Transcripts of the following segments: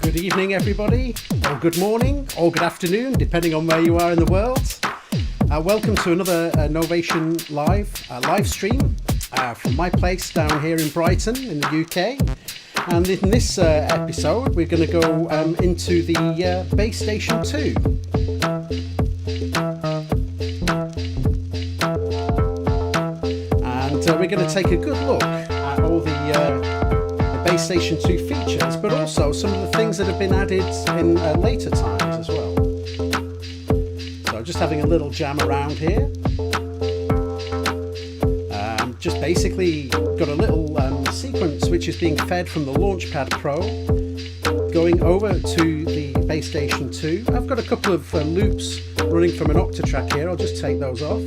Good evening, everybody, or good morning, or good afternoon, depending on where you are in the world. Welcome to another Novation live stream from my place down here in Brighton in the UK. And in this episode, we're going to go into the Base Station 2. And we're going to take a good look at all the Base Station 2 features, but also some of the things that have been added in later times as well. So just having a little jam around here. Just basically got a little sequence which is being fed from the Launchpad Pro going over to the Base Station 2. I've got a couple of loops running from an Octatrack here. I'll just take those off.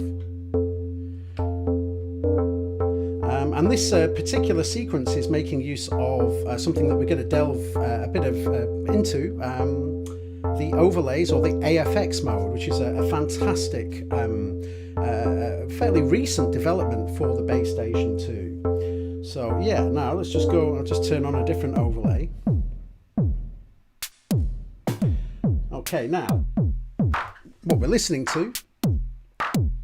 And this particular sequence is making use of something that we're going to delve a bit of into, the overlays, or the AFX mode, which is a fantastic, fairly recent development for the Base Station 2. So yeah, now let's just go, I'll just turn on a different overlay. Okay, now, what we're listening to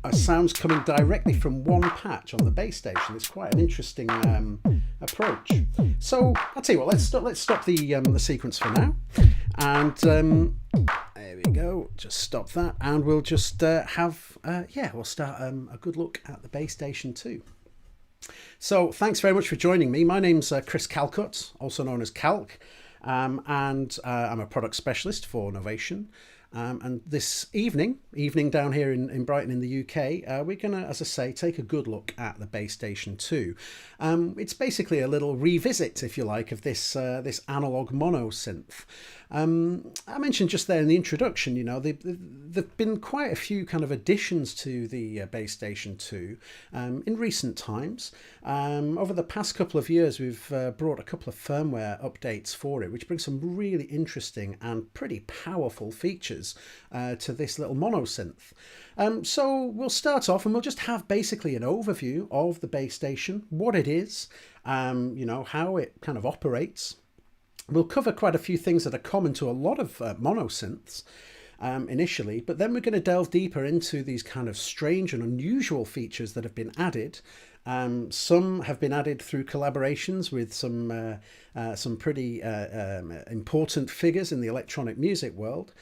are sounds coming directly from one patch on the base station. It's quite an interesting approach. So I'll tell you what, let's stop the sequence for now, and there we go. Just stop that, and we'll just we'll start a good look at the Base Station 2. So thanks very much for joining me. My name's Chris Calcutt, also known as CALC, and I'm a product specialist for Novation. And this evening down here in Brighton in the UK, we're going to, as I say, take a good look at the Base Station 2. It's basically a little revisit, if you like, of this analogue monosynth. I mentioned just there in the introduction, you know, there've been quite a few kind of additions to the Base Station 2 in recent times. Over the past couple of years, we've brought a couple of firmware updates for it, which brings some really interesting and pretty powerful features. features to this little monosynth. So we'll start off and we'll just have basically an overview of the bass station, what it is, you know, how it kind of operates. We'll cover quite a few things that are common to a lot of monosynths initially, but then we're going to delve deeper into these kind of strange and unusual features that have been added. Some have been added through collaborations with some pretty important figures in the electronic music world.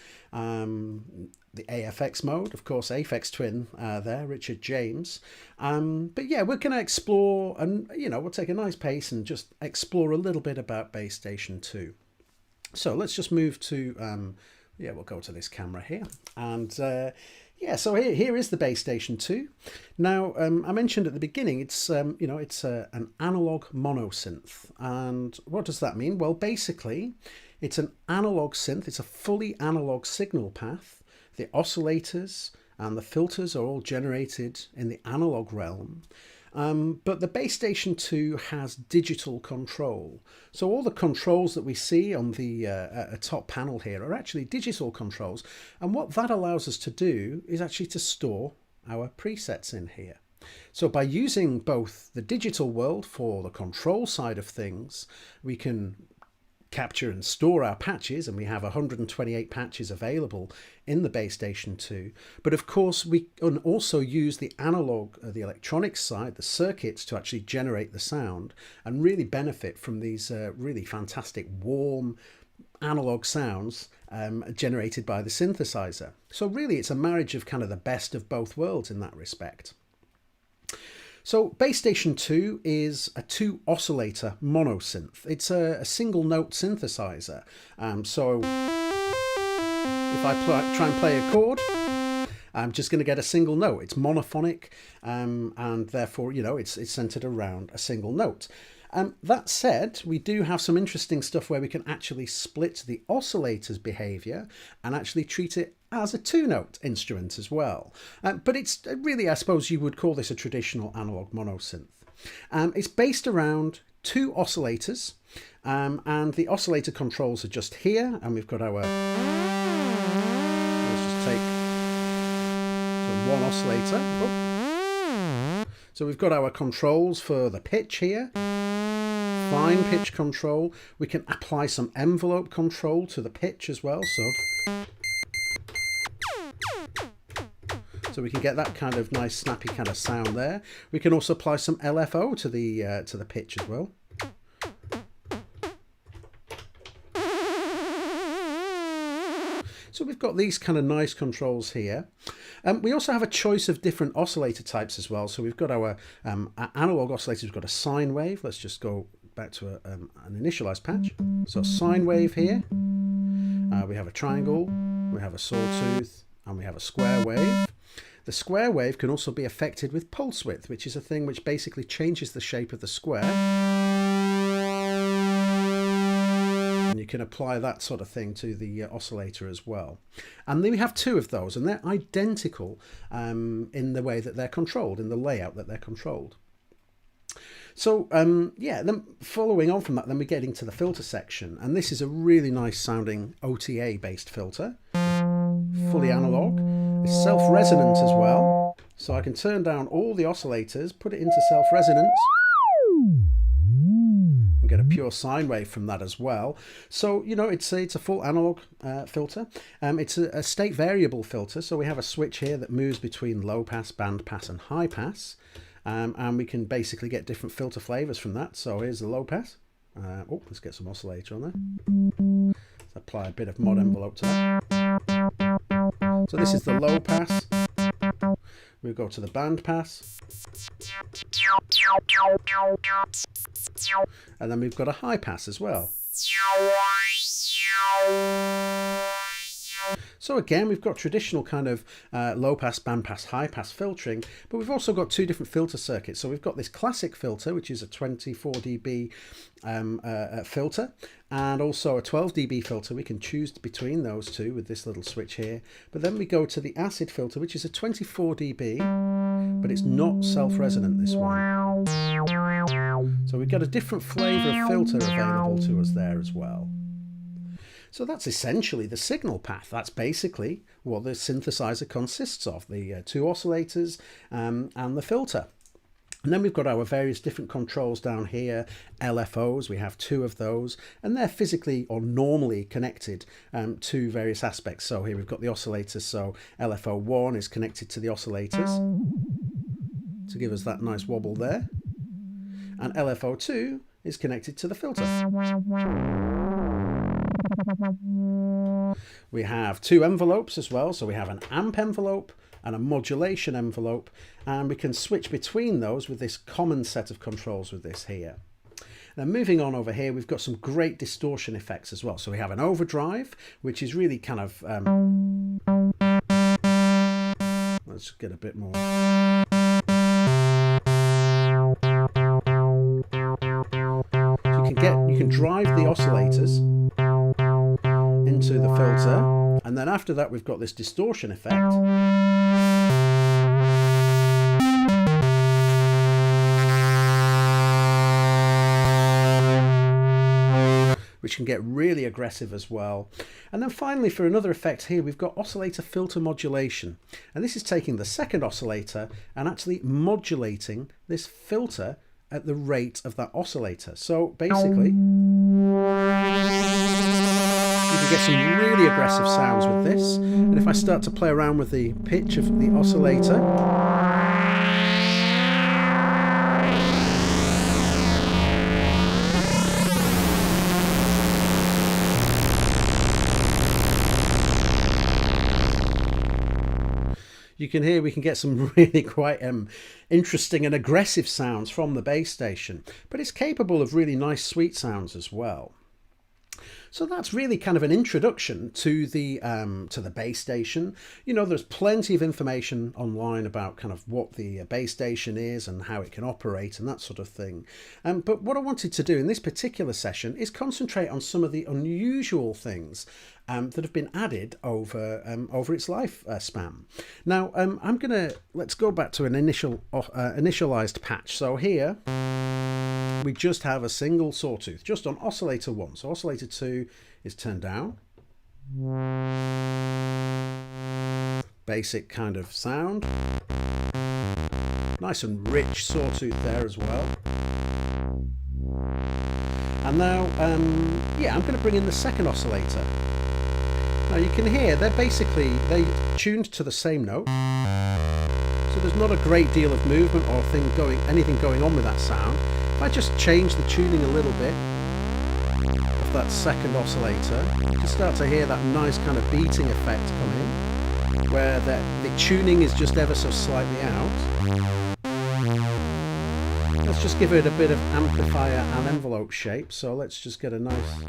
The AFX mode, of course, Aphex Twin there, Richard James. But yeah, we're going to explore, and you know, we'll take a nice pace and just explore a little bit about Bass Station 2. So let's just move to, yeah, we'll go to this camera here. And yeah, so here is the Bass Station 2. Now, I mentioned at the beginning, it's, you know, it's an analog monosynth. And what does that mean? Well, basically, it's an analog synth. It's a fully analog signal path. The oscillators and the filters are all generated in the analog realm. But the Bass Station 2 has digital control. So all the controls that we see on the top panel here are actually digital controls. And what that allows us to do is actually to store our presets in here. So by using both the digital world for the control side of things, we can capture and store our patches, and we have 128 patches available in the Bass Station 2. But of course we can also use the analog, the electronic side, the circuits, to actually generate the sound and really benefit from these really fantastic warm analog sounds generated by the synthesizer. So really it's a marriage of kind of the best of both worlds in that respect. So Bass Station 2 is a 2 oscillator monosynth. It's a single note synthesizer. So if I try and play a chord, I'm just going to get a single note. It's monophonic, and therefore, you know, it's centered around a single note. That said, we do have some interesting stuff where we can actually split the oscillator's behavior and actually treat it as a 2-note instrument as well. But it's really, I suppose you would call this a traditional analog monosynth. It's based around 2 oscillators, and the oscillator controls are just here, and we've got our, let's just take one oscillator. Oh. So we've got our controls for the pitch here. Fine pitch control. We can apply some envelope control to the pitch as well, so we can get that kind of nice snappy kind of sound there. We can also apply some LFO to the pitch as well. So we've got these kind of nice controls here. We also have a choice of different oscillator types as well. So we've got our analog oscillator. We've got a sine wave. Let's just go back to an initialized patch. So a sine wave here. We have a triangle. We have a sawtooth, and we have a square wave. The square wave can also be affected with pulse width, which is a thing which basically changes the shape of the square. And you can apply that sort of thing to the oscillator as well. And then we have 2 of those, and they're identical in the way that they're controlled, in the layout that they're controlled. So yeah, then following on from that, then we're getting to the filter section, and this is a really nice sounding OTA based filter, fully analog. It's self-resonant as well, so I can turn down all the oscillators, put it into self-resonance, and get a pure sine wave from that as well. So, you know, it's a full analog filter. It's a state variable filter, so we have a switch here that moves between low pass, band pass, and high pass. And we can basically get different filter flavors from that. So here's the low pass. Oh, let's get some oscillator on there. Let's apply a bit of mod envelope to that. So this is the low pass. We'll go to the band pass. And then we've got a high pass as well. So again, we've got traditional kind of low pass, band pass, high pass filtering, but we've also got 2 different filter circuits. So we've got this classic filter, which is a 24 dB filter, and also a 12 dB filter. We can choose between those 2 with this little switch here. But then we go to the acid filter, which is a 24 dB, but it's not self-resonant, this one. So we've got a different flavor of filter available to us there as well. So that's essentially the signal path. That's basically what the synthesizer consists of, the two oscillators and the filter. And then we've got our various different controls down here, LFOs, we have two of those, and they're physically or normally connected to various aspects. So here we've got the oscillators, so LFO1 is connected to the oscillators to give us that nice wobble there, and LFO2 is connected to the filter. We have two envelopes as well, so we have an amp envelope and a modulation envelope, and we can switch between those with this common set of controls with this here. Now moving on over here, we've got some great distortion effects as well. So we have an overdrive, which is really kind of let's get a bit more. So you can drive the oscillators into the filter, and then after that we've got this distortion effect. Which can get really aggressive as well. And then finally, for another effect here, we've got oscillator filter modulation. And this is taking the second oscillator and actually modulating this filter at the rate of that oscillator. So basically, you can get some really aggressive sounds with this. And if I start to play around with the pitch of the oscillator, you can hear we can get some really quite interesting and aggressive sounds from the bass station, but it's capable of really nice sweet sounds as well. So that's really kind of an introduction to the bass station. You know, there's plenty of information online about kind of what the bass station is and how it can operate and that sort of thing. But what I wanted to do in this particular session is concentrate on some of the unusual things that have been added over its life span. Now, let's go back to an initialized patch. So here we just have a single sawtooth, just on oscillator 1. So oscillator 2 is turned down. Basic kind of sound. Nice and rich sawtooth there as well. And now, I'm going to bring in the second oscillator. Now you can hear they're tuned to the same note. So there's not a great deal of movement or anything going on with that sound. If I just change the tuning a little bit of that second oscillator, you can start to hear that nice kind of beating effect come in, where the tuning is just ever so slightly out. Let's just give it a bit of amplifier and envelope shape. So let's just get a nice...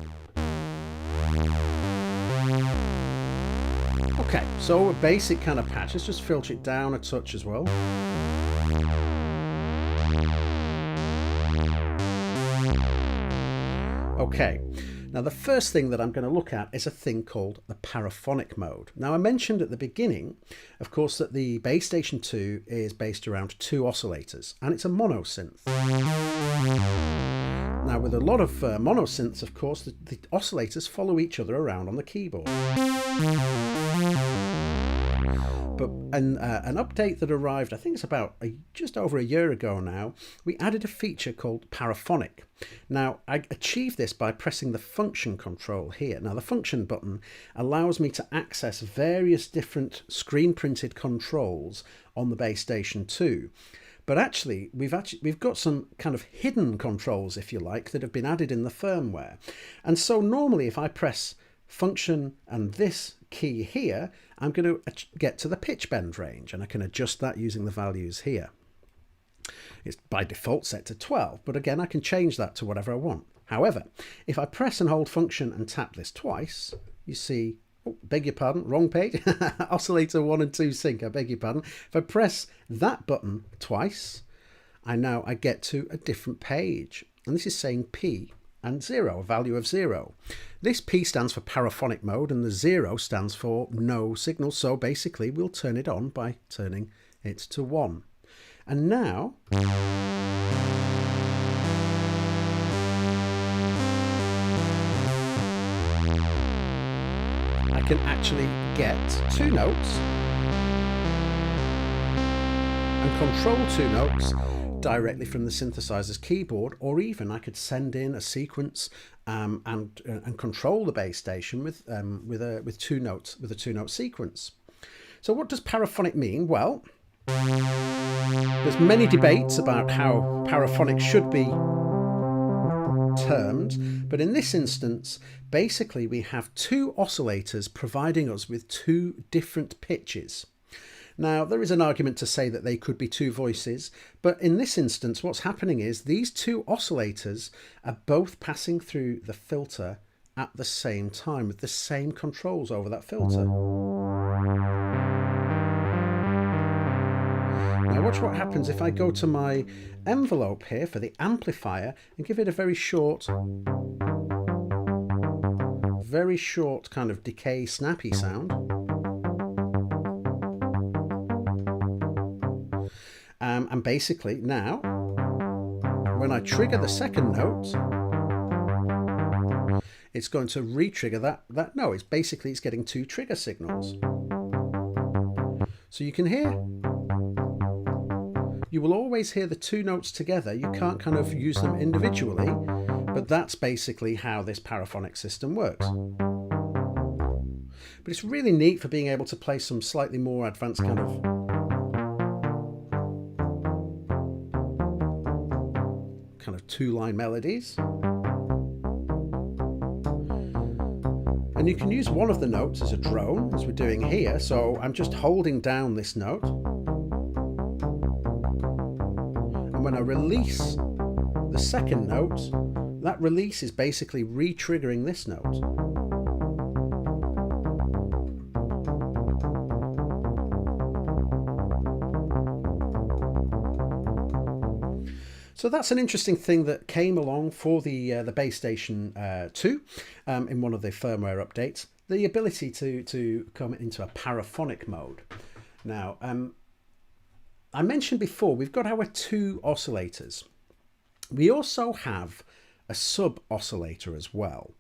Okay, so a basic kind of patch. Let's just filter it down a touch as well. Okay, now the first thing that I'm going to look at is a thing called the paraphonic mode. Now I mentioned at the beginning, of course, that the Bass Station 2 is based around two oscillators, and it's a monosynth. Now with a lot of monosynths, of course, the oscillators follow each other around on the keyboard. But an update that arrived, I think it's about just over a year ago now, we added a feature called Paraphonic. Now, I achieved this by pressing the function control here. Now, the function button allows me to access various different screen printed controls on the Bass Station 2. But actually, we've got some kind of hidden controls, if you like, that have been added in the firmware. And so normally if I press function and this key here, I'm going to get to the pitch bend range, and I can adjust that using the values here. It's by default set to 12, but again I can change that to whatever I want. However, if I press and hold function and tap this twice, you see, oh, beg your pardon, wrong page, oscillator 1 and 2 sync, I beg your pardon. If I press that button twice, I get to a different page, and this is saying P and 0, a value of 0. This P stands for paraphonic mode and the 0 stands for no signal. So basically we'll turn it on by turning it to 1. And now can actually get two notes and control two notes directly from the synthesizer's keyboard, or even I could send in a sequence and control the bass station with a two-note sequence. So what does paraphonic mean? Well, there's many debates about how paraphonic should be termed, but in this instance, basically we have two oscillators providing us with two different pitches. Now, there is an argument to say that they could be two voices, but in this instance, what's happening is these two oscillators are both passing through the filter at the same time with the same controls over that filter. Now, watch what happens if I go to my envelope here for the amplifier and give it a very short kind of decay, snappy sound. And basically now, when I trigger the second note, it's going to re-trigger that note. It's basically, it's getting two trigger signals. So you can hear, you will always hear the two notes together. You can't kind of use them individually, but that's basically how this paraphonic system works. But it's really neat for being able to play some slightly more advanced kind of two-line melodies. And you can use one of the notes as a drone, as we're doing here. So I'm just holding down this note. And when I release the second note, that release is basically re-triggering this note. So that's an interesting thing that came along for the Bass Station 2 in one of the firmware updates, the ability to come into a paraphonic mode. Now, I mentioned before, we've got our two oscillators. We also have a sub-oscillator as well.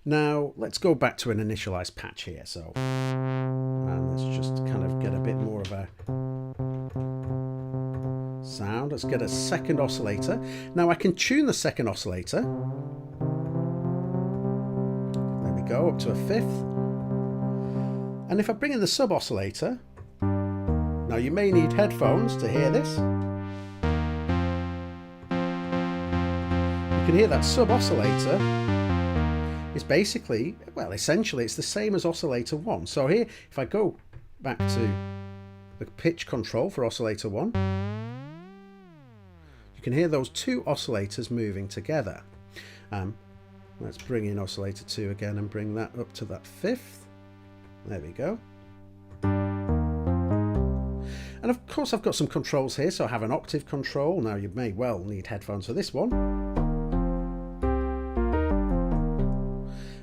Now, let's go back to an initialized patch here. So, and let's just kind of get a bit more of a sound. Let's get a second oscillator. Now I can tune the second oscillator. There we go, up to a fifth. And if I bring in the sub oscillator, now you may need headphones to hear this. You can hear that sub oscillator is basically, well, essentially it's the same as oscillator 1. So here, if I go back to the pitch control for oscillator 1, you can hear those two oscillators moving together. Let's bring in oscillator 2 again and bring that up to that fifth. There we go. And of course I've got some controls here, so I have an octave control. Now you may well need headphones for this one.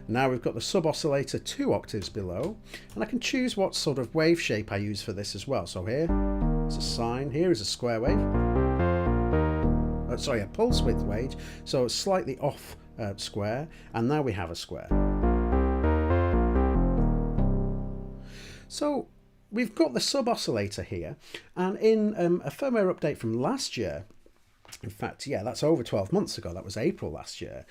Now we've got the sub oscillator 2 octaves below, and I can choose what sort of wave shape I use for this as well. So here is a sine, here is a square wave. Sorry, a pulse width wave, so it's slightly off square, and now we have a square. So we've got the sub oscillator here, and in a firmware update from last year, in fact, yeah, that's over 12 months ago, that was April last year,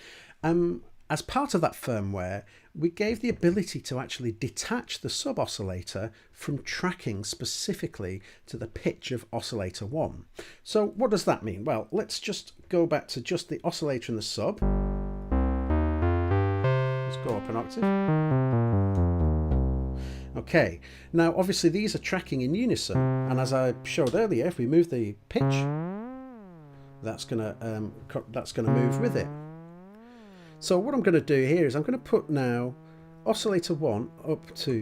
as part of that firmware, we gave the ability to actually detach the sub oscillator from tracking specifically to the pitch of oscillator 1. So what does that mean? Well, let's just go back to just the oscillator and the sub. Let's go up an octave. Okay, now obviously these are tracking in unison, and as I showed earlier, if we move the pitch, that's gonna move with it. So what I'm going to do here is I'm going to put now oscillator 1 up to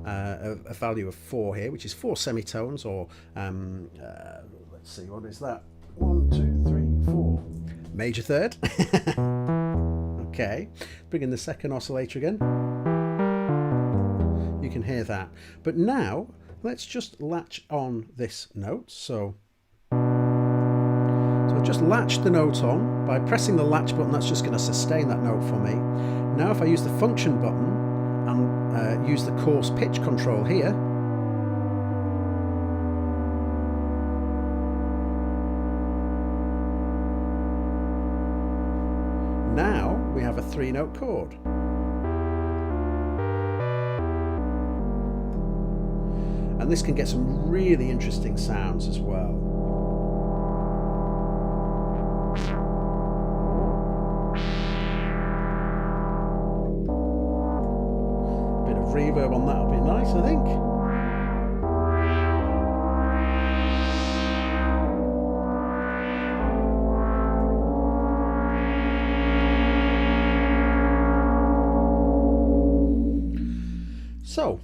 a value of 4 here, which is 4 semitones, or let's see, what is that? 1, 2, 3, 4. Major third. Okay, bring in the second oscillator again. You can hear that. But now let's just latch on this note. So I've just latched the note on. By pressing the latch button, that's just going to sustain that note for me. Now if I use the function button, and use the coarse pitch control here. Now we have a 3-note chord. And this can get some really interesting sounds as well. Bit of reverb on that would be nice, I think. So,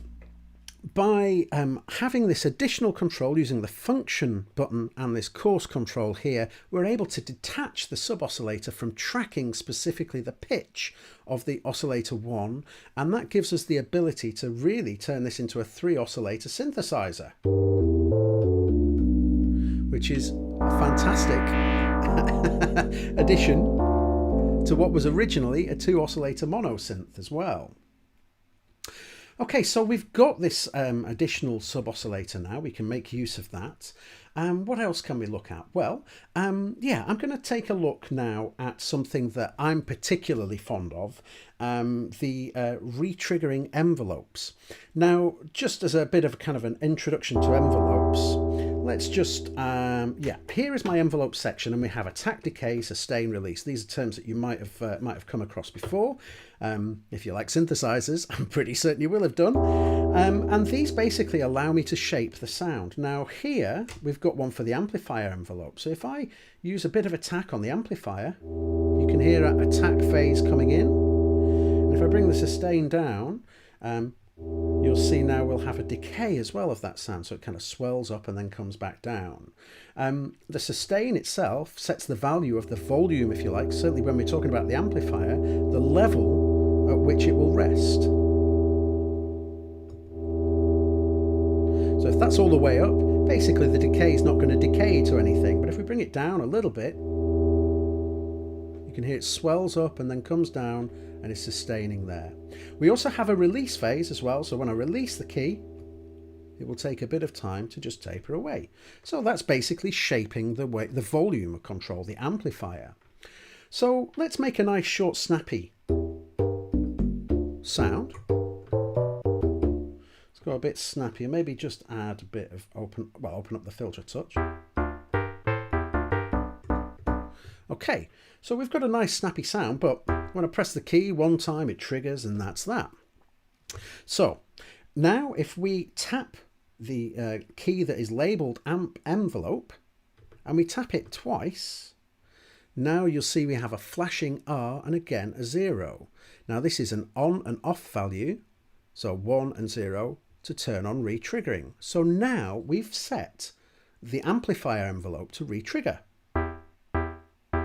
by having this additional control using the function button and this coarse control here, we're able to detach the sub-oscillator from tracking specifically the pitch of the oscillator 1, and that gives us the ability to really turn this into a 3-oscillator synthesizer, which is a fantastic addition to what was originally a 2-oscillator monosynth as well. Okay, so we've got this additional sub-oscillator now. We can make use of that. What else can we look at? Well, yeah, I'm going to take a look now at something that I'm particularly fond of, the retriggering envelopes. Now, just as a bit of kind of an introduction to envelopes, let's just, yeah, here is my envelope section, and we have attack, decay, sustain, release. These are terms that you might have come across before. If you like synthesizers, I'm pretty certain you will have done. And these basically allow me to shape the sound. Now here, we've got one for the amplifier envelope. So if I use a bit of attack on the amplifier, you can hear an attack phase coming in. And if I bring the sustain down, you'll see now we'll have a decay as well of that sound. So it kind of swells up and then comes back down. The sustain itself sets the value of the volume, if you like. Certainly when we're talking about the amplifier, the level at which it will rest. So if that's all the way up, basically the decay is not going to decay to anything. But if we bring it down a little bit, you can hear it swells up and then comes down and is sustaining there. We also have a release phase as well. So when I release the key, it will take a bit of time to just taper away. So that's basically shaping the volume control, the amplifier. So let's make a nice short snappy sound. Let's go a bit snappier, maybe just add a bit of open up the filter a touch. Okay, so we've got a nice snappy sound, but when I press the key one time it triggers, and that's that. So now if we tap the key that is labeled amp envelope and we tap it twice, now you'll see we have a flashing R and again a 0. Now this is an on and off value, so 1 and 0 to turn on re-triggering. So now we've set the amplifier envelope to re-trigger.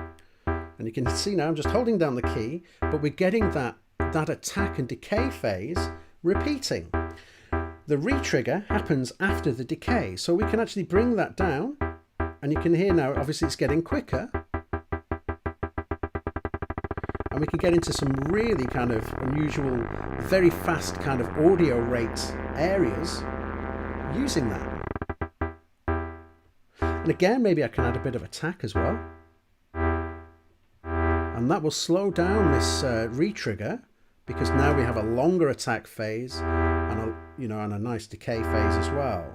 And you can see now I'm just holding down the key, but we're getting that attack and decay phase repeating. The re-trigger happens after the decay, so we can actually bring that down, and you can hear now obviously it's getting quicker. And we can get into some really kind of unusual, very fast kind of audio rate areas using that. And again, maybe I can add a bit of attack as well. And that will slow down this re-trigger, because now we have a longer attack phase and a nice decay phase as well.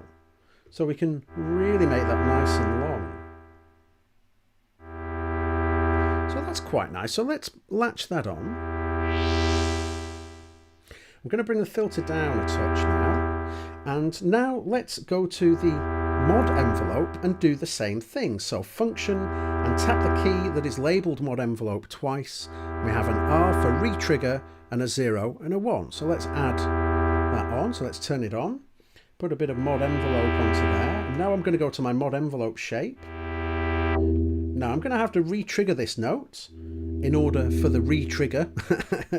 So we can really make that nice and long. So that's quite nice. So let's latch that on. I'm going to bring the filter down a touch now. And now let's go to the mod envelope and do the same thing. So function and tap the key that is labeled mod envelope twice. We have an R for re-trigger and a 0 and a 1. So let's add that on. So let's turn it on. Put a bit of mod envelope onto there. And now I'm going to go to my mod envelope shape. Now I'm going to have to re-trigger this note in order for the re-trigger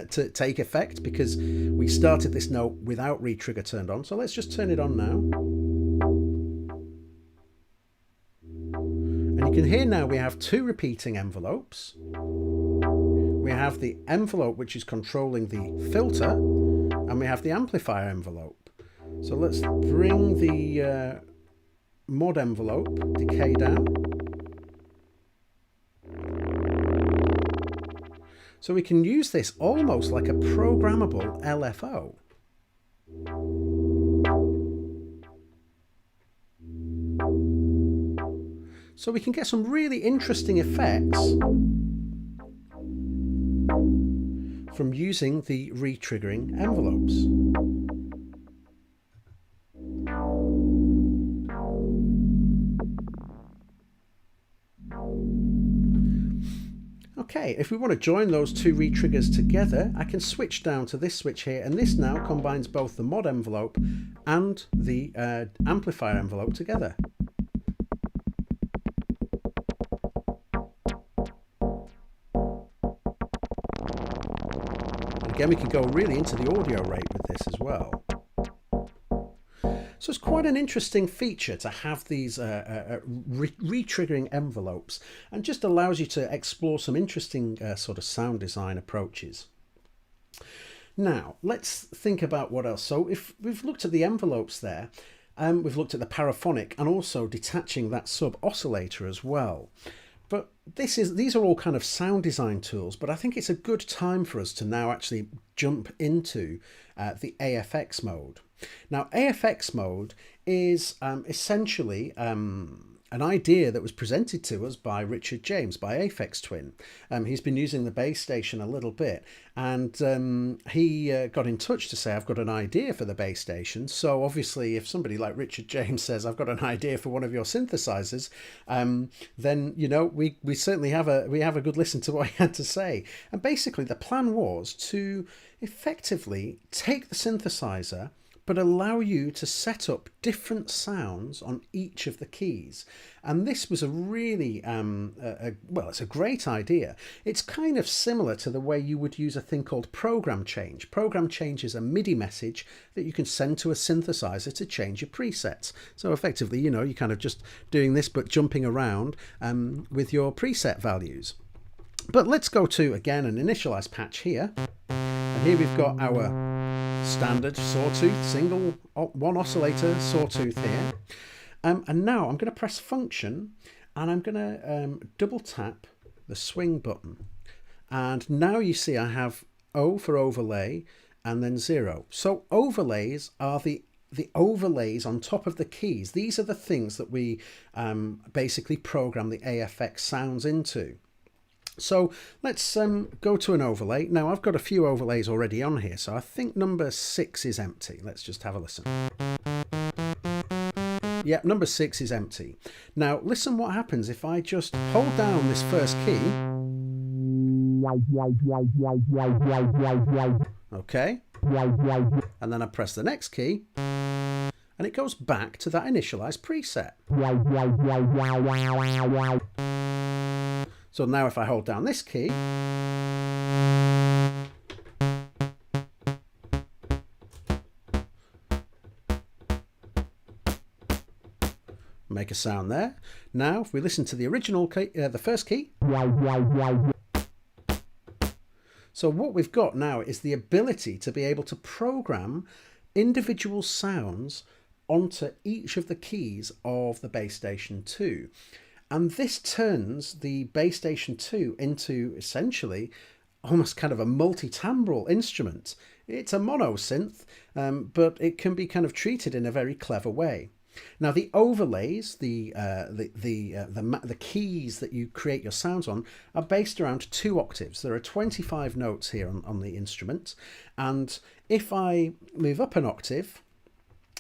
to take effect, because we started this note without re-trigger turned on. So let's just turn it on now. And you can hear now we have two repeating envelopes. We have the envelope which is controlling the filter, and we have the amplifier envelope. So let's bring the mod envelope decay down. So we can use this almost like a programmable LFO. So we can get some really interesting effects from using the retriggering envelopes. Okay, if we want to join those two retriggers together, I can switch down to this switch here, and this now combines both the mod envelope and the amplifier envelope together. And again, we can go really into the audio rate with this as well. So it's quite an interesting feature to have these retriggering envelopes, and just allows you to explore some interesting sort of sound design approaches. Now let's think about what else. So if we've looked at the envelopes there, we've looked at the paraphonic and also detaching that sub oscillator as well. But these are all kind of sound design tools, but I think it's a good time for us to now actually jump into the AFX mode. Now, AFX mode is essentially an idea that was presented to us by Richard James, by Aphex Twin. He's been using the base station a little bit, and he got in touch to say, I've got an idea for the base station. So obviously, if somebody like Richard James says, I've got an idea for one of your synthesizers, then, you know, we certainly have a good listen to what he had to say. And basically, the plan was to effectively take the synthesizer, but allow you to set up different sounds on each of the keys. And this was a really, well, it's a great idea. It's kind of similar to the way you would use a thing called program change. Program change is a MIDI message that you can send to a synthesizer to change your presets. So effectively, you know, you're kind of just doing this, but jumping around with your preset values. But let's go to, again, an initialize patch here. And here we've got our standard sawtooth, single one oscillator sawtooth here. And now I'm going to press function, and I'm going to double tap the swing button. And now you see I have O for overlay and then 0. So overlays are the overlays on top of the keys. These are the things that we basically program the AFX sounds into. So let's go to an overlay. Now I've got a few overlays already on here, so I think number 6 is empty. Let's just have a listen. Yep, number 6 is empty. Now listen what happens if I just hold down this first key. Okay. And then I press the next key, and it goes back to that initialized preset. So now if I hold down this key, make a sound there. Now if we listen to the original key, the first key, so what we've got now is the ability to be able to program individual sounds onto each of the keys of the Bass Station 2. And this turns the Bass Station 2 into essentially almost kind of a multi-timbral instrument. It's a monosynth, but it can be kind of treated in a very clever way. Now the overlays, the keys that you create your sounds on, are based around 2 octaves. There are 25 notes here on the instrument, and if I move up an octave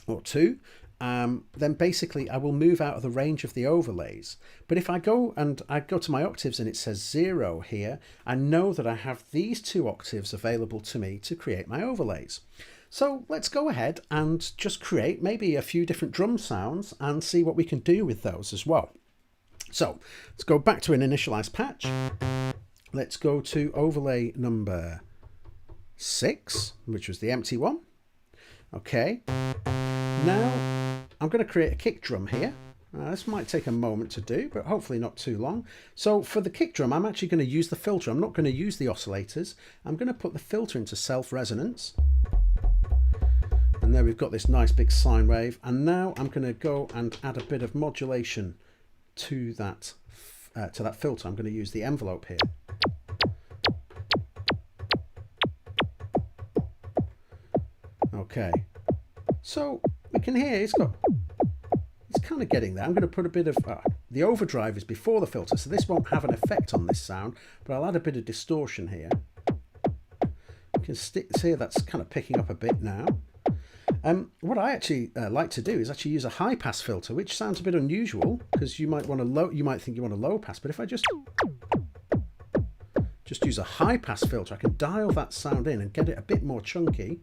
or 2, then basically I will move out of the range of the overlays. But if I go to my octaves and it says 0 here, I know that I have these 2 octaves available to me to create my overlays. So let's go ahead and just create maybe a few different drum sounds and see what we can do with those as well. So let's go back to an initialized patch. Let's go to overlay number 6, which was the empty one. Okay. Now I'm going to create a kick drum here. This might take a moment to do, but hopefully not too long. So for the kick drum, I'm actually going to use the filter. I'm not going to use the oscillators. I'm going to put the filter into self-resonance. And there we've got this nice big sine wave. And now I'm going to go and add a bit of modulation to that filter. I'm going to use the envelope here. Okay, so we can hear it's kind of getting there. I'm going to put a bit of the overdrive is before the filter, so this won't have an effect on this sound, but I'll add a bit of distortion here. You can see that's kind of picking up a bit now. What I actually like to do is actually use a high pass filter, which sounds a bit unusual because you might think you want a low pass, but if I just use a high pass filter, I can dial that sound in and get it a bit more chunky.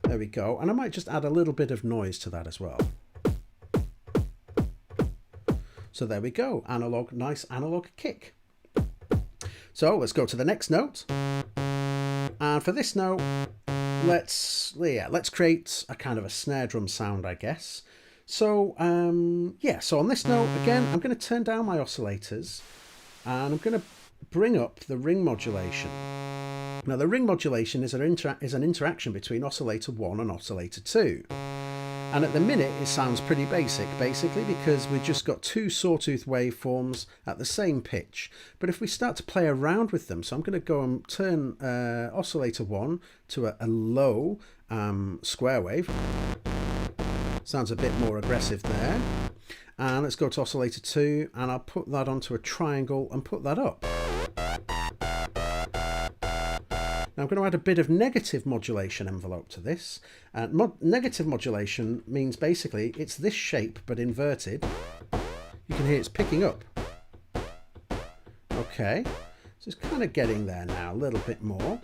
There we go, and I might just add a little bit of noise to that as well. So there we go, analog, nice analog kick. So let's go to the next note, and for this note, let's create a kind of a snare drum sound, I guess. So so on this note, again, I'm going to turn down my oscillators, and I'm going to bring up the ring modulation. Now the ring modulation is an interaction between oscillator 1 and oscillator 2. And at the minute it sounds pretty basic, basically, because we've just got two sawtooth waveforms at the same pitch. But if we start to play around with them, so I'm going to go and turn oscillator 1 to a low square wave. Sounds a bit more aggressive there. And let's go to oscillator 2, and I'll put that onto a triangle and put that up. Now I'm going to add a bit of negative modulation envelope to this. Negative modulation means basically it's this shape but inverted. You can hear it's picking up. Okay, so it's kind of getting there now, a little bit more.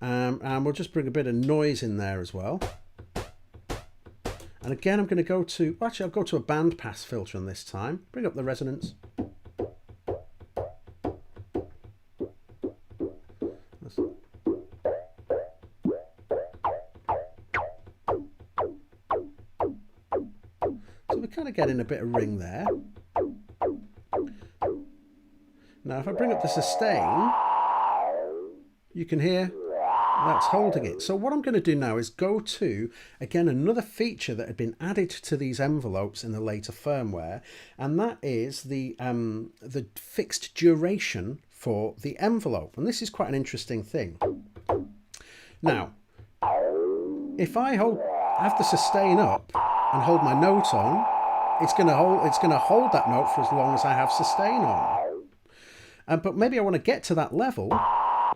And we'll just bring a bit of noise in there as well. And again, I'm going to go to, actually I'll go to a bandpass filter on this time. Bring up the resonance. So we're kind of getting a bit of ring there. Now if I bring up the sustain, you can hear that's holding it. So what I'm going to do now is go to, again, another feature that had been added to these envelopes in the later firmware, and that is the fixed duration for the envelope. And this is quite an interesting thing. Now, if I have the sustain up and hold my note on, it's going to hold that note for as long as I have sustain on. But maybe I want to get to that level,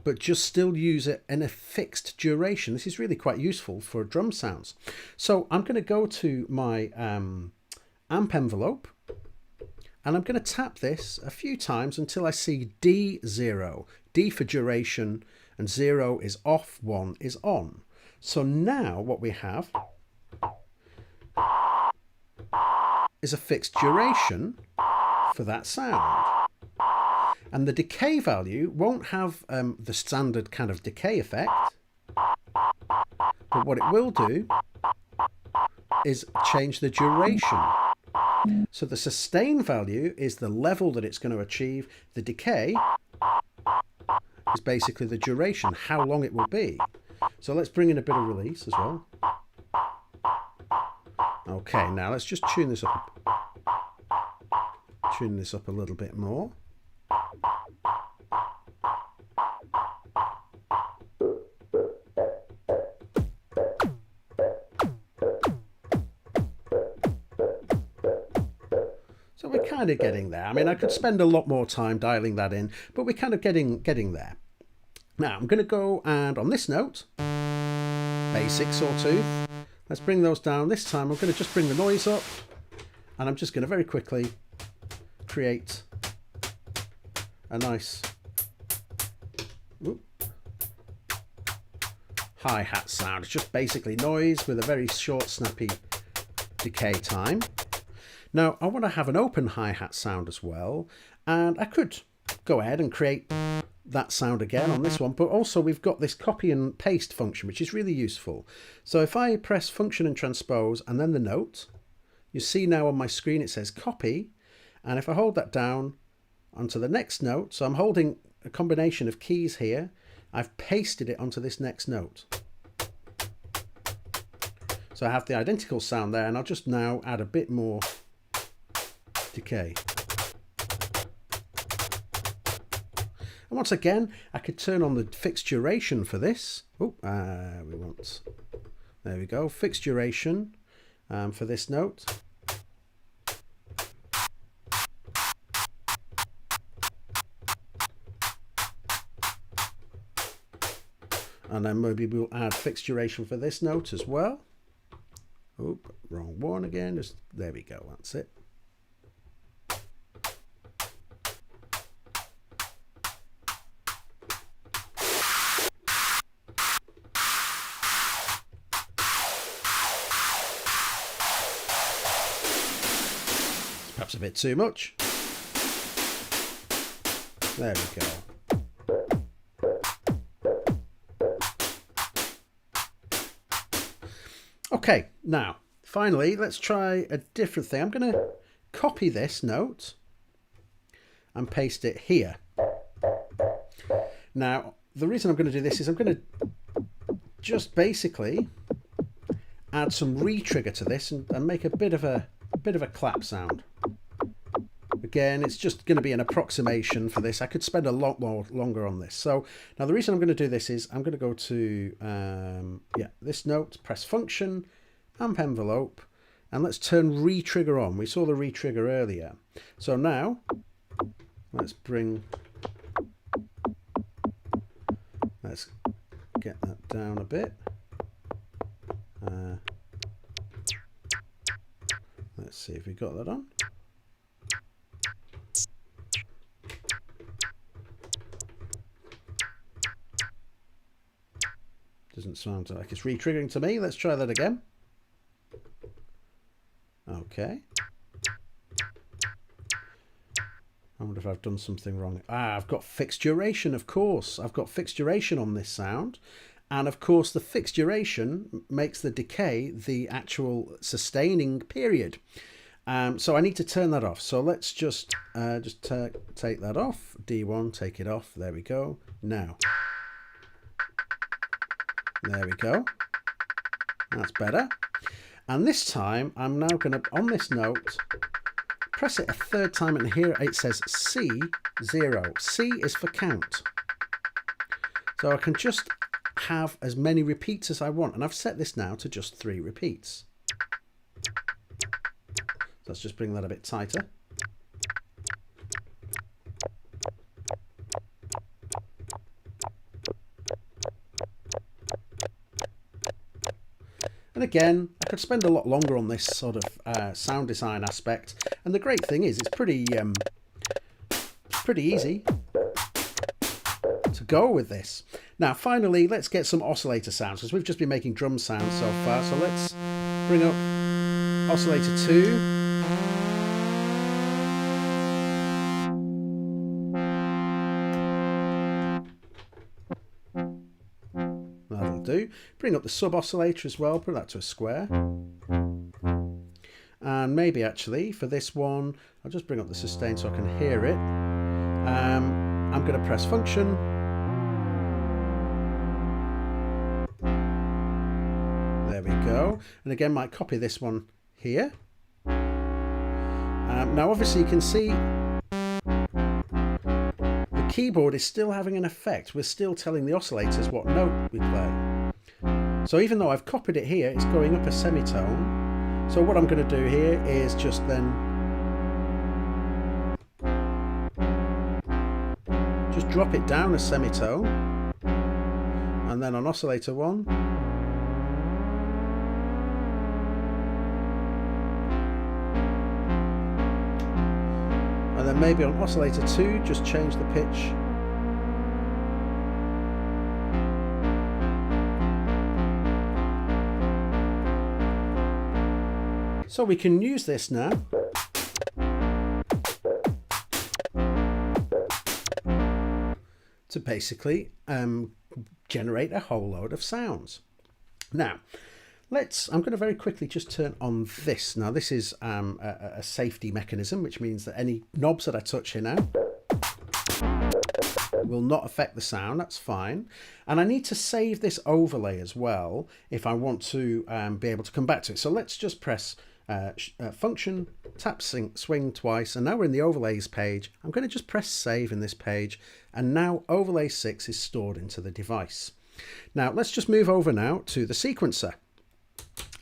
but just still use it in a fixed duration. This is really quite useful for drum sounds. So I'm going to go to my amp envelope, and I'm going to tap this a few times until I see D0. D for duration, and 0 is off, 1 is on. So now what we have is a fixed duration for that sound. And the decay value won't have the standard kind of decay effect, but what it will do is change the duration. So the sustain value is the level that it's going to achieve. The decay is basically the duration, how long it will be. So let's bring in a bit of release as well. Okay, now let's just tune this up. Tune this up a little bit more. So we're kind of getting there. I mean, I could spend a lot more time dialing that in, but we're kind of getting there. Now I'm going to go, and on this note, basic sawtooth, let's bring those down. This time I'm going to just bring the noise up, and I'm just going to very quickly create a nice hi-hat sound. It's just basically noise with a very short, snappy decay time. Now I want to have an open hi-hat sound as well, and I could go ahead and create that sound again on this one, but also we've got this copy and paste function, which is really useful. So if I press function and transpose and then the note, you see now on my screen it says copy, and if I hold that down onto the next note, so I'm holding a combination of keys here, I've pasted it onto this next note. So I have the identical sound there, and I'll just now add a bit more decay. And once again, I could turn on the fixed duration for this. Oh, we want, there we go, fixed duration for this note. And then maybe we'll add fixed duration for this note as well. Oop, wrong one again. Just there we go. That's it. Perhaps a bit too much. There we go. Okay, now, finally, let's try a different thing. I'm going to copy this note and paste it here. Now, the reason I'm going to do this is I'm going to just basically add some re-trigger to this and make a bit of a clap sound. Again, it's just going to be an approximation for this. I could spend a lot more longer on this. So now the reason I'm going to do this is I'm going to go to this note, press function, amp envelope, and let's turn re-trigger on. We saw the re-trigger earlier. So now let's get that down a bit. Let's see if we got that on. Doesn't sound like it's re-triggering to me. Let's try that again. Okay. I wonder if I've done something wrong. I've got fixed duration, of course. I've got fixed duration on this sound. And of course, the fixed duration makes the decay the actual sustaining period. So I need to turn that off. So let's just take that off. D1, take it off. There we go. Now. There we go. That's better. And this time, I'm now going to, on this note, press it a third time, and here it says C0. C is for count. So I can just have as many repeats as I want. And I've set this now to just 3 repeats. So let's just bring that a bit tighter. And again, I could spend a lot longer on this sort of sound design aspect. And the great thing is, it's pretty easy to go with this. Now, finally, let's get some oscillator sounds, because we've just been making drum sounds so far. So let's bring up Oscillator 2. Do. Bring up the sub oscillator as well, put that to a square. And maybe actually for this one, I'll just bring up the sustain so I can hear it. I'm going to press function. There we go. And again, might copy this one here. Now obviously you can see the keyboard is still having an effect. We're still telling the oscillators what note we play. So even though I've copied it here, it's going up a semitone. So what I'm going to do here is just then just drop it down a semitone, and then on oscillator 1 and then maybe on oscillator 2 just change the pitch. So we can use this now to basically generate a whole load of sounds. Now, I'm going to very quickly just turn on this. Now, this is a safety mechanism, which means that any knobs that I touch here now will not affect the sound, that's fine. And I need to save this overlay as well if I want to be able to come back to it. So let's just press function, tap swing twice, and now we're in the overlays page. I'm going to just press save in this page, and now overlay 6 is stored into the device. Now let's just move over now to the sequencer,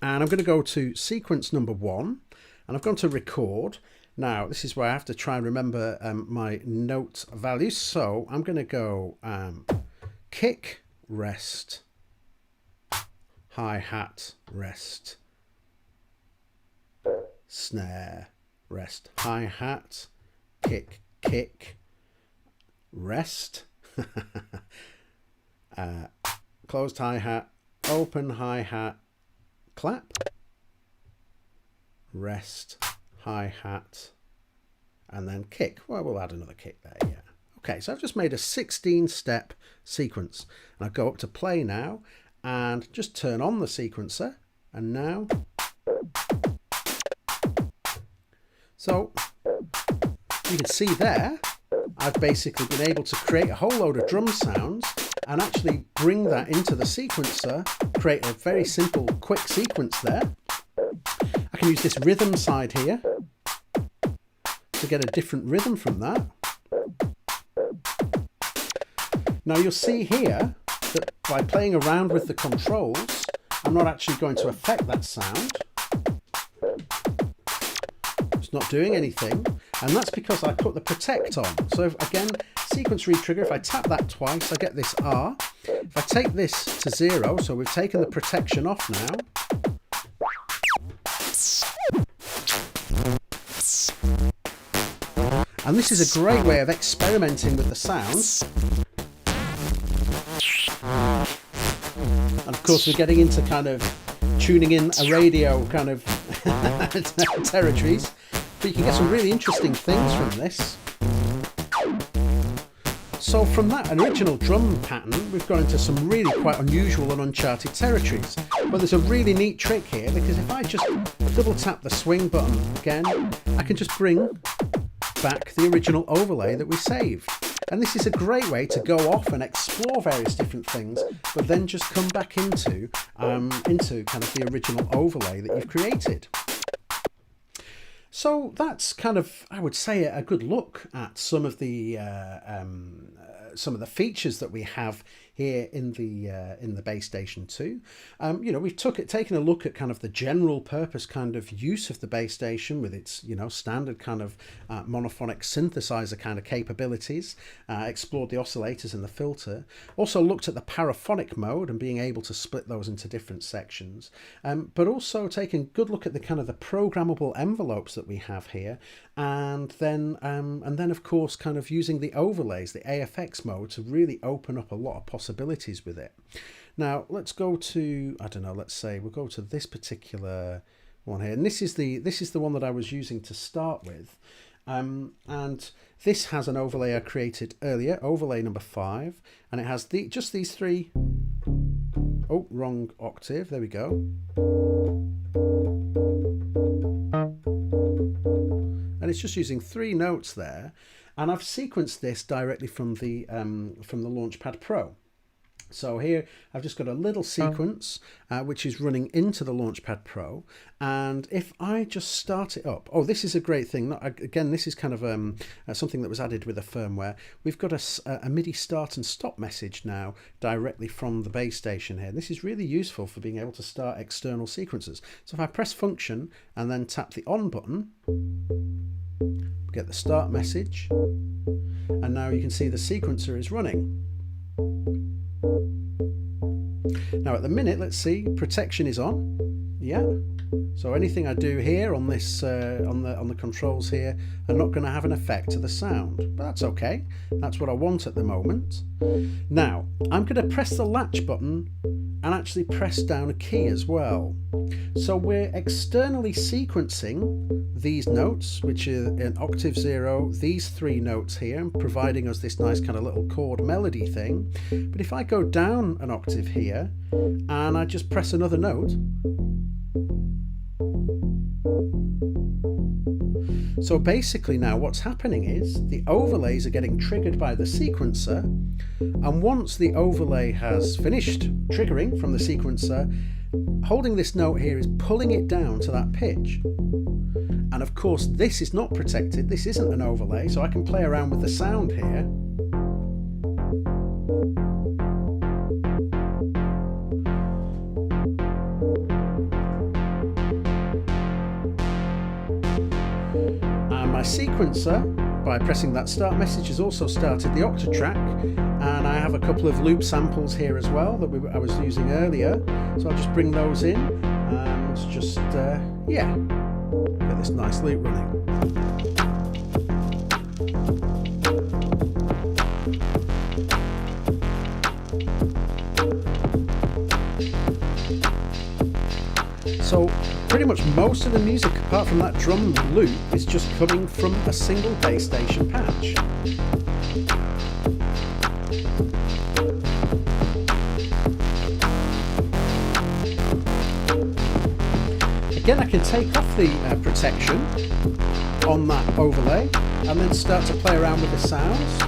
and I'm going to go to sequence number 1, and I've gone to record. Now this is where I have to try and remember my note values, so I'm going to go kick, rest, hi-hat, rest, snare, rest, hi-hat, kick, kick, rest, closed hi-hat, open hi-hat, clap, rest, hi-hat, and then kick. Well, we'll add another kick there, yeah. Okay, so I've just made a 16-step sequence. And I go up to play now and just turn on the sequencer, and now... So you can see there, I've basically been able to create a whole load of drum sounds and actually bring that into the sequencer, create a very simple, quick sequence there. I can use this rhythm side here to get a different rhythm from that. Now you'll see here that by playing around with the controls, I'm not actually going to affect that sound. It's not doing anything, and that's because I put the protect on. So again, sequence retrigger, if I tap that twice, I get this R. If I take this to 0, so we've taken the protection off now. And this is a great way of experimenting with the sounds. And of course we're getting into kind of tuning in a radio kind of territories, but you can get some really interesting things from this. So from that original drum pattern, we've gone into some really quite unusual and uncharted territories. But there's a really neat trick here, because if I just double tap the swing button again, I can just bring back the original overlay that we saved. And this is a great way to go off and explore various different things, but then just come back into kind of the original overlay that you've created. So that's kind of, I would say, a good look at some of the features that we have here in the Bass Station 2. You know, we've taken a look at kind of the general purpose kind of use of the Bass Station with its, you know, standard kind of monophonic synthesizer kind of capabilities, explored the oscillators and the filter, also looked at the paraphonic mode and being able to split those into different sections, but also taking a good look at the kind of the programmable envelopes that we have here, and then of course kind of using the overlays, the AFX mode, to really open up a lot of possibilities with it. Now let's go to, I don't know, let's say we'll go to this particular one here, and this is the one that I was using to start with, and this has an overlay I created earlier, overlay number 5, and it has just these three, oh, wrong octave, there we go. And it's just using 3 notes there, and I've sequenced this directly from the Launchpad Pro. So here I've just got a little sequence which is running into the Launchpad Pro, and if I just start it up, oh, this is a great thing. Again, this is kind of something that was added with the firmware. We've got a MIDI start and stop message now directly from the Bass Station here. This is really useful for being able to start external sequences. So if I press function and then tap the on button, get the start message, and now you can see the sequencer is running. Now at the minute, let's see, protection is on, yeah. So anything I do here on this on the controls here are not going to have an effect to the sound, but that's okay. That's what I want at the moment. Now I'm going to press the latch button and actually press down a key as well. So we're externally sequencing these notes, which are in octave 0, these 3 notes here, and providing us this nice kind of little chord melody thing. But if I go down an octave here and I just press another note, So basically now what's happening is the overlays are getting triggered by the sequencer, and once the overlay has finished triggering from the sequencer, holding this note here is pulling it down to that pitch. And of course this is not protected, this isn't an overlay, so I can play around with the sound here. My sequencer, by pressing that start message, has also started the octatrack, and I have a couple of loop samples here as well that I was using earlier, so I'll just bring those in and just yeah, get this nice loop running. So pretty much most of the music, apart from that drum loop, is just coming from a single bass station patch. Again, I can take off the protection on that overlay and then start to play around with the sounds.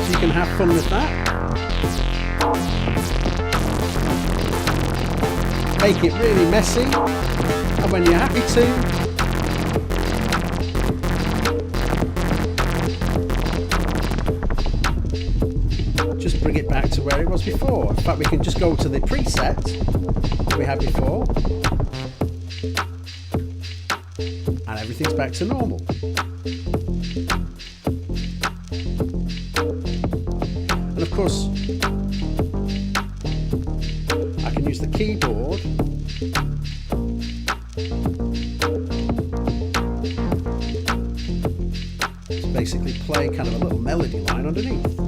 You can have fun with that. Make it really messy, and when you're happy to, just bring it back to where it was before. In fact, we can just go to the preset that we had before, and everything's back to normal. And of course, I can use the keyboard to basically play kind of a little melody line underneath.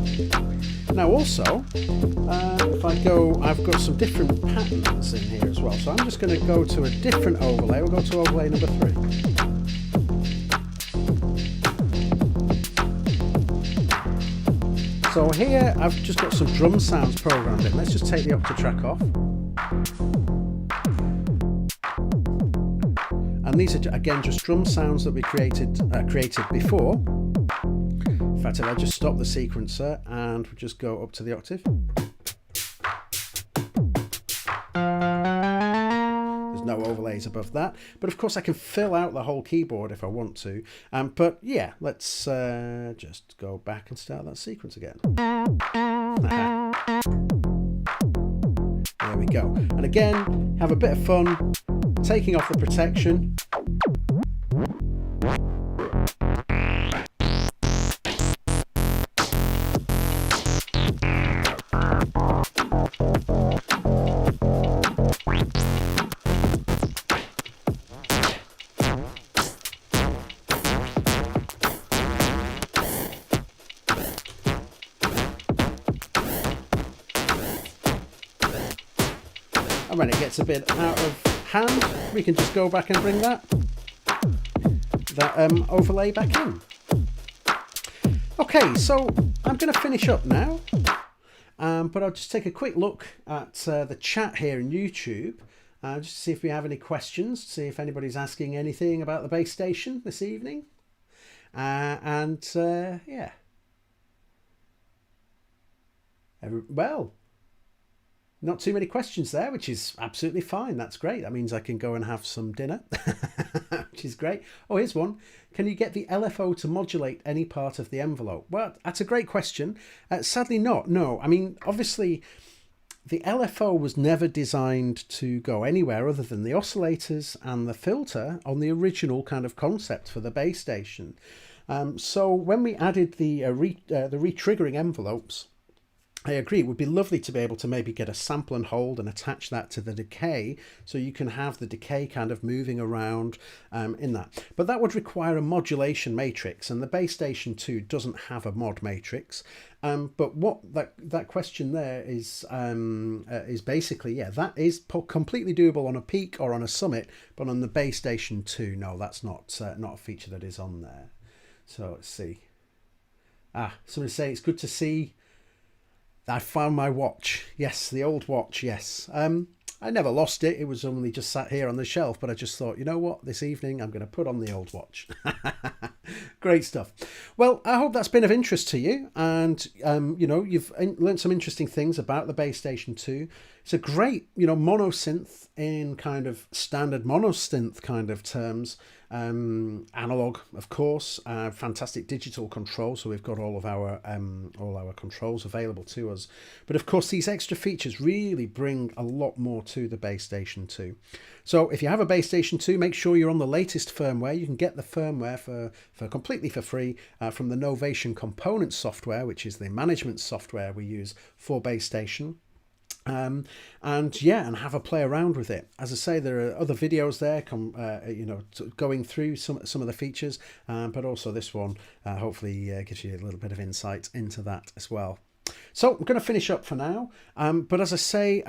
Now also, if I go, I've got some different patterns in here as well, so I'm just going to go to a different overlay. We'll go to overlay number 3. So here I've just got some drum sounds programmed in. Let's just take the octatrack off. And these are again just drum sounds that we created before. In fact, if I just stop the sequencer and we just go up to the octave. There's no overlays above that, but of course I can fill out the whole keyboard if I want to. But yeah, let's just go back and start that sequence again. There we go. And again, have a bit of fun taking off the protection. And when it gets a bit out of hand, we can just go back and bring that overlay back in. Okay, so I'm going to finish up now, but I'll just take a quick look at the chat here in YouTube, just to see if we have any questions, to see if anybody's asking anything about the bass station this evening. Yeah. Well, not too many questions there, which is absolutely fine. That's great. That means I can go and have some dinner, which is great. Oh, here's one. Can you get the LFO to modulate any part of the envelope? Well, that's a great question. Sadly not, no. I mean, obviously, the LFO was never designed to go anywhere other than the oscillators and the filter on the original kind of concept for the bass station. So when we added the re-triggering envelopes, I agree, it would be lovely to be able to maybe get a sample and hold and attach that to the decay, so you can have the decay kind of moving around in that. But that would require a modulation matrix, and the Bass Station 2 doesn't have a mod matrix. But what that question there is basically, yeah, that is completely doable on a peak or on a summit, but on the Bass Station 2, no, that's not a feature that is on there. So let's see. Somebody say it's good to see I found my watch. Yes, the old watch, yes. I never lost it. It was only just sat here on the shelf, but I just thought, you know what, this evening I'm going to put on the old watch. Great stuff. Well, I hope that's been of interest to you, and you know, you've learned some interesting things about the Bass Station 2. It's a great, you know, monosynth in kind of standard monosynth kind of terms. Analog, of course, fantastic digital control, so we've got all our controls available to us, but of course these extra features really bring a lot more to the Bass Station 2. So if you have a Bass Station 2, make sure you're on the latest firmware. You can get the firmware for completely for free from the Novation component software, which is the management software we use for Bass Station. And have a play around with it. As I say, there are other videos there you know, going through some of the features, but also this one hopefully gives you a little bit of insight into that as well. So I'm going to finish up for now, but as I say,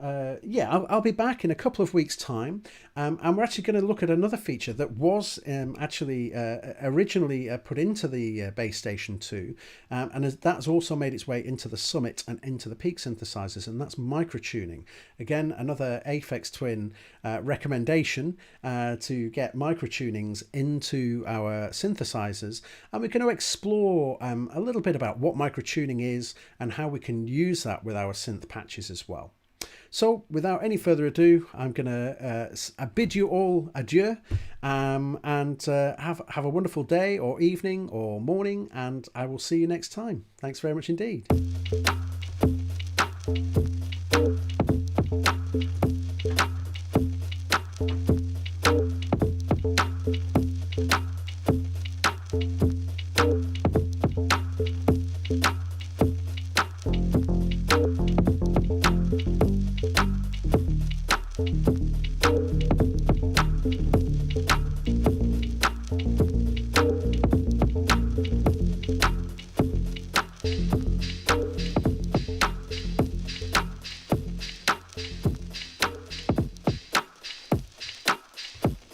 I'll be back in a couple of weeks' time, and we're actually going to look at another feature that was originally put into the Bass Station 2, and that's also made its way into the Summit and into the Peak synthesizers, and that's microtuning. Again, another Aphex Twin recommendation to get microtunings into our synthesizers, and we're going to explore a little bit about what microtuning is and how we can use that with our synth patches as well. So without any further ado, I'm going to bid you all adieu, and have a wonderful day or evening or morning, and I will see you next time. Thanks very much indeed.